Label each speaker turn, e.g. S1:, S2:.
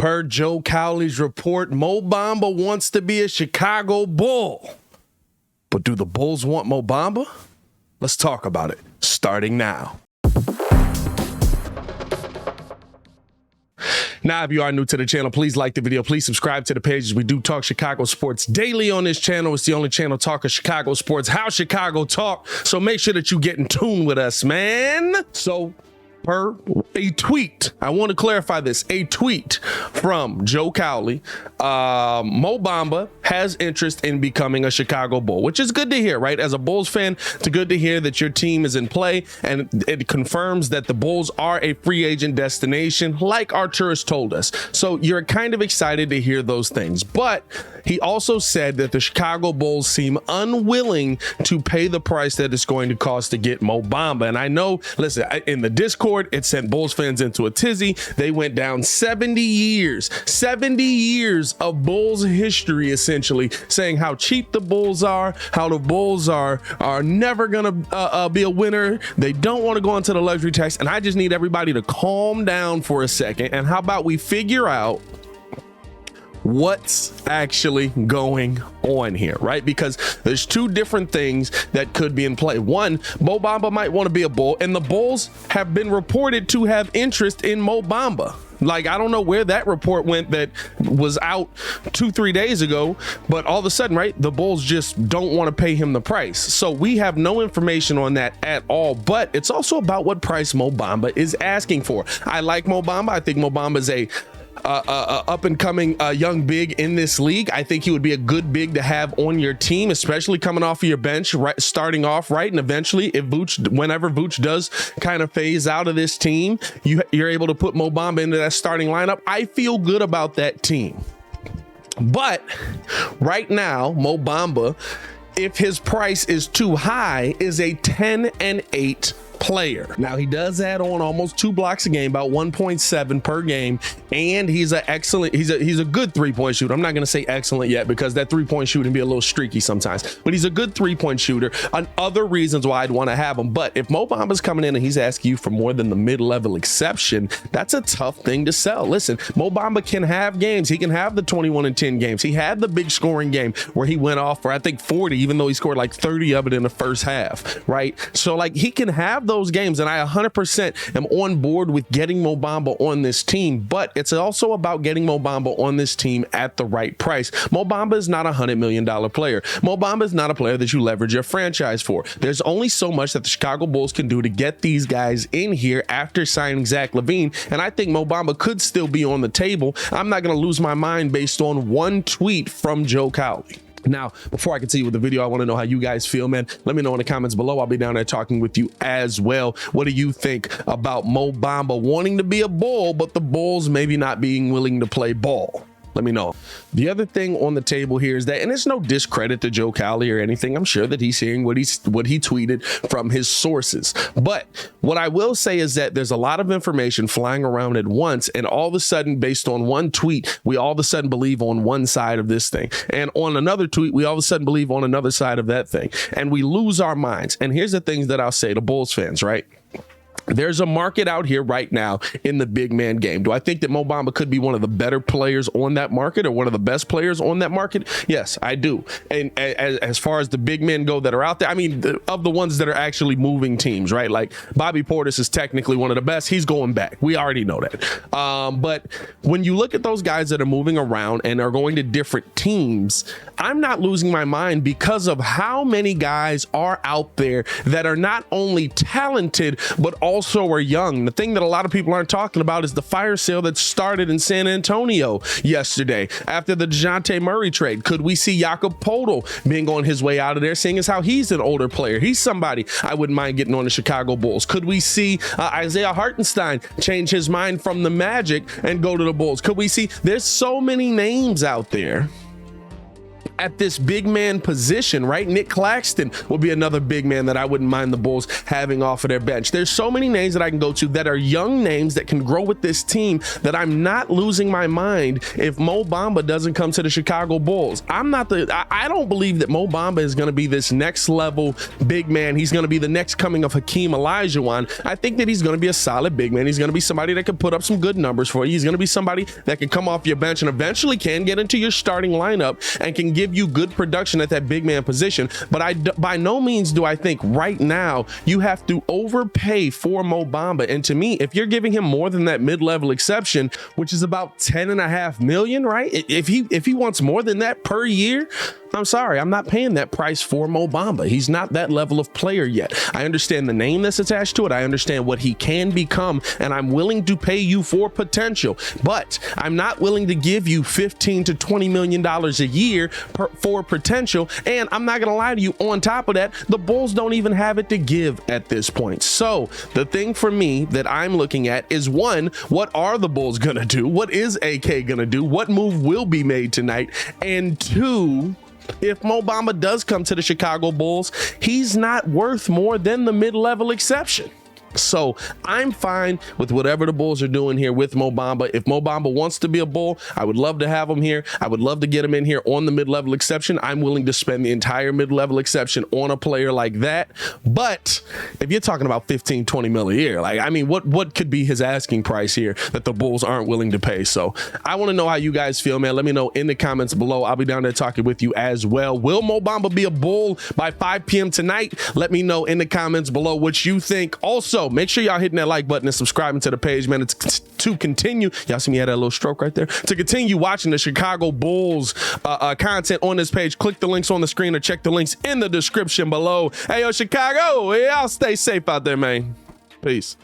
S1: Per Joe Cowley's report, Mo Bamba wants to be a Chicago Bull. But do the Bulls want Mo Bamba? Let's talk about it, starting now. Now, if you are new to the channel, please like the video. Please subscribe to the page, as we do talk Chicago sports daily on this channel. It's the only channel talking Chicago sports, how Chicago talk. So make sure that you get in tune with us, man. So per a tweet, I want to clarify this, a tweet from Joe Cowley, Mo Bamba has interest in becoming a Chicago Bull, which is good to hear, right? As a Bulls fan, it's good to hear that your team is in play, and it confirms that the Bulls are a free agent destination, like Arturis told us. So you're kind of excited to hear those things. But he also said that the Chicago Bulls seem unwilling to pay the price that it's going to cost to get Mo Bamba. And I know, listen, in the Discord, it sent Bulls fans into a tizzy. They went down 70 years of Bulls history, essentially saying how cheap the Bulls are, how the Bulls are never gonna be a winner. They don't want to go into the luxury tax. And I just need everybody to calm down for a second. And how about we figure out what's actually going on here, right? Because there's two different things that could be in play. One, Mo Bamba might want to be a Bull, and the Bulls have been reported to have interest in Mo Bamba. Like, I don't know where that report went that was out 2-3 days ago, but all of a sudden, right, the Bulls just don't want to pay him the price. So we have no information on that at all, but it's also about what price Mo Bamba is asking for. I like Mo Bamba. I think Mo Bamba is a up and coming young big in this league. I think he would be a good big to have on your team, especially coming off of your bench, right, starting off, right, and eventually if whenever Vooch does kind of phase out of this team, you're able to put Mo Bamba into that starting lineup. I feel good about that team. But right now, Mo Bamba, if his price is too high, is a 10-8 player. Now, he does add on almost 2 blocks a game, about 1.7 per game, and he's a good three-point shooter. I'm not going to say excellent yet, because that three-point shooting be a little streaky sometimes, but he's a good three-point shooter. On other reasons why I'd want to have him. But if Mo Bamba's coming in and he's asking you for more than the mid-level exception, that's a tough thing to sell. Listen, Mo Bamba can have games. He can have the 21-10 games. He had the big scoring game where he went off for, I think, 40, even though he scored like 30 of it in the first half, right? So like, he can have those games, and I 100% am on board with getting Mo Bamba on this team. But it's also about getting Mo Bamba on this team at the right price. Mo Bamba is not a $100 million player. Mo Bamba is not a player that you leverage your franchise for. There's only so much that the Chicago Bulls can do to get these guys in here after signing Zach LaVine, and I think Mo Bamba could still be on the table. I'm not going to lose my mind based on one tweet from Joe Cowley. Now, before I continue with the video, I want to know how you guys feel, man. Let me know in the comments below. I'll be down there talking with you as well. What do you think about Mo Bamba wanting to be a Bull, but the Bulls maybe not being willing to play ball? Let me know. The other thing on the table here is that, and it's no discredit to Joe Cowley or anything, I'm sure that he's hearing what he tweeted from his sources. But what I will say is that there's a lot of information flying around at once, and all of a sudden, based on one tweet, we all of a sudden believe on one side of this thing. And on another tweet, we all of a sudden believe on another side of that thing. And we lose our minds. And here's the things that I'll say to Bulls fans, right? There's a market out here right now in the big man game. Do I think that Mo Bamba could be one of the better players on that market, or one of the best players on that market? Yes, I do. And as far as the big men go that are out there, I mean, of the ones that are actually moving teams, right? Like Bobby Portis is technically one of the best. He's going back. We already know that. But when you look at those guys that are moving around and are going to different teams, I'm not losing my mind because of how many guys are out there that are not only talented, but also are young. The thing that a lot of people aren't talking about is the fire sale that started in San Antonio yesterday after the DeJounte Murray trade. Could we see Jakob Poeltl being on his way out of there, seeing as how he's an older player? He's somebody I wouldn't mind getting on the Chicago Bulls. Could we see Isaiah Hartenstein change his mind from the Magic and go to the Bulls? Could we see? There's so many names out there at this big man position, right? Nick Claxton would be another big man that I wouldn't mind the Bulls having off of their bench. There's so many names that I can go to that are young names that can grow with this team that I'm not losing my mind if Mo Bamba doesn't come to the Chicago Bulls. I don't believe that Mo Bamba is going to be this next level big man. He's going to be the next coming of Hakeem Olajuwon. I think that he's going to be a solid big man. He's going to be somebody that can put up some good numbers for you. He's going to be somebody that can come off your bench and eventually can get into your starting lineup and can give you good production at that big man position. But by no means do I think right now you have to overpay for Mo Bamba. And to me, if you're giving him more than that mid-level exception, which is about 10.5 million, right? If he wants more than that per year, I'm sorry, I'm not paying that price for Mo Bamba. He's not that level of player yet. I understand the name that's attached to it. I understand what he can become, and I'm willing to pay you for potential, but I'm not willing to give you $15 to $20 million a year for potential. And I'm not gonna lie to you, on top of that, the Bulls don't even have it to give at this point. So the thing for me that I'm looking at is, one, what are the Bulls gonna do? What is AK gonna do? What move will be made tonight? And two, if Mo Bamba does come to the Chicago Bulls, he's not worth more than the mid-level exception. So I'm fine with whatever the Bulls are doing here with Mo Bamba. If Mo Bamba wants to be a Bull, I would love to have him here. I would love to get him in here on the mid-level exception. I'm willing to spend the entire mid-level exception on a player like that. But if you're talking about 15, 20 mil a year, like, I mean, what could be his asking price here that the Bulls aren't willing to pay? So I want to know how you guys feel, man. Let me know in the comments below. I'll be down there talking with you as well. Will Mo Bamba be a Bull by 5 p.m. tonight? Let me know in the comments below what you think. Also, make sure y'all hitting that like button and subscribing to the page, man. It's to continue. Y'all see me had that little stroke right there. To continue watching the Chicago Bulls content on this page, click the links on the screen or check the links in the description below. Hey, yo, Chicago, y'all stay safe out there, man. Peace.